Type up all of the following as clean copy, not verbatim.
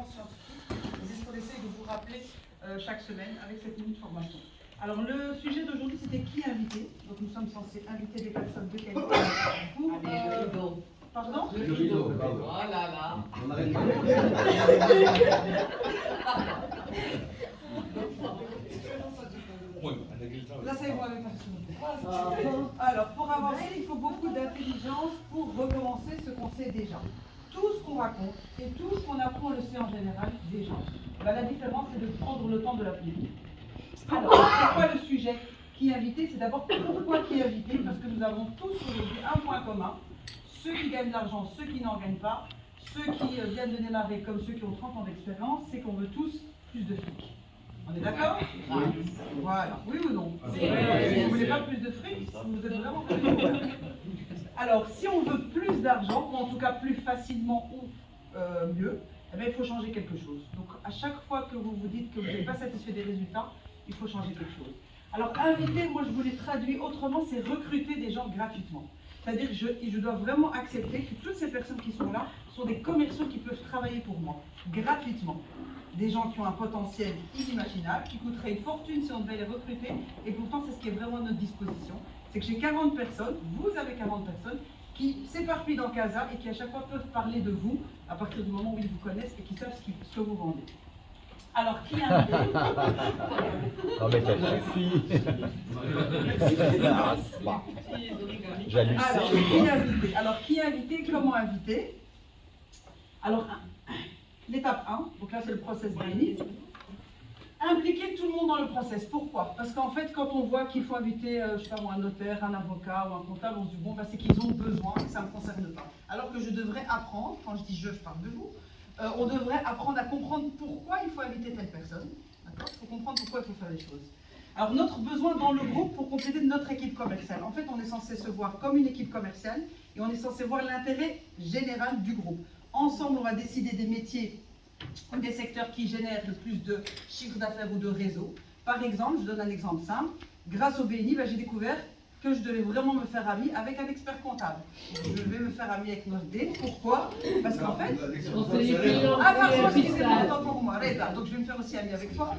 référence scientifique. C'est ce qu'on essaye de vous rappeler chaque semaine avec cette minute formation. Alors le sujet d'aujourd'hui c'était qui inviter. Donc nous sommes censés inviter des personnes de qualité pour... Pardon? Le rideau. Oh là là. On arrête pas. Là, ça y est, vous avez pas. Alors, pour avancer, il faut beaucoup d'intelligence pour recommencer ce qu'on sait déjà. Tout ce qu'on raconte et tout ce qu'on apprend, on le sait en général déjà. Ben, la différence, c'est de prendre le temps de l'appliquer. Alors, pourquoi le sujet qui invité? C'est d'abord pourquoi qui invité? Parce que nous avons tous aujourd'hui un point commun. Ceux qui gagnent de l'argent, ceux qui n'en gagnent pas, ceux qui viennent de démarrer comme ceux qui ont 30 ans d'expérience, c'est qu'on veut tous plus de fric. On est d'accord? Oui. Voilà. Oui ou non? Oui. Vous ne voulez pas plus de fric? Vous êtes vraiment pas d'accord. Alors, si on veut plus d'argent, ou en tout cas plus facilement ou mieux, eh bien, il faut changer quelque chose. Donc, à chaque fois que vous vous dites que vous n'êtes pas satisfait des résultats, il faut changer quelque chose. Alors, inviter, moi je vous l'ai traduit autrement, c'est recruter des gens gratuitement. C'est-à-dire que je dois vraiment accepter que toutes ces personnes qui sont là sont des commerciaux qui peuvent travailler pour moi, gratuitement. Des gens qui ont un potentiel inimaginable, qui coûteraient une fortune si on devait les recruter, et pourtant c'est ce qui est vraiment à notre disposition. C'est que j'ai 40 personnes, vous avez 40 personnes, qui s'éparpillent dans Casa et qui à chaque fois peuvent parler de vous, à partir du moment où ils vous connaissent et qui savent ce que vous vendez. Alors, qui a invité? Non mais ça suffit. J'hallucine. Alors, qui a invité? Comment inviter? Alors, l'étape 1, donc là c'est le process BNI. Impliquer tout le monde dans le process. Pourquoi? Parce qu'en fait, quand on voit qu'il faut inviter, je sais pas moi, un notaire, un avocat ou un comptable, on se dit bon, bah, c'est qu'ils ont besoin et ça ne me concerne pas. Alors que je devrais apprendre, quand je dis je parle de vous, on devrait apprendre à comprendre pourquoi il faut inviter telle personne. D'accord? Il faut comprendre pourquoi il faut faire les choses. Alors, notre besoin dans le groupe pour compléter notre équipe commerciale. En fait, on est censé se voir comme une équipe commerciale et on est censé voir l'intérêt général du groupe. Ensemble, on va décider des métiers ou des secteurs qui génèrent le plus de chiffre d'affaires ou de réseau. Par exemple, je donne un exemple simple. Grâce au BNI, j'ai découvert que je devais vraiment me faire ami avec un expert comptable. Je vais me faire ami avec Nordé. Pourquoi? Parce qu'en fait... Ah pardon, excusez-moi, autant pour moi. Donc je vais me faire aussi ami avec toi.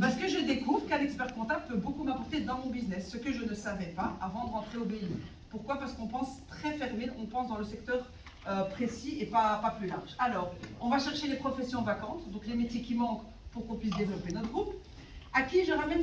Parce que je découvre qu'un expert comptable peut beaucoup m'apporter dans mon business, ce que je ne savais pas avant de rentrer au BNI. Pourquoi? Parce qu'on pense très fermé, on pense dans le secteur précis et pas plus large. Alors, on va chercher les professions vacantes, donc les métiers qui manquent pour qu'on puisse développer notre groupe. À qui je ramène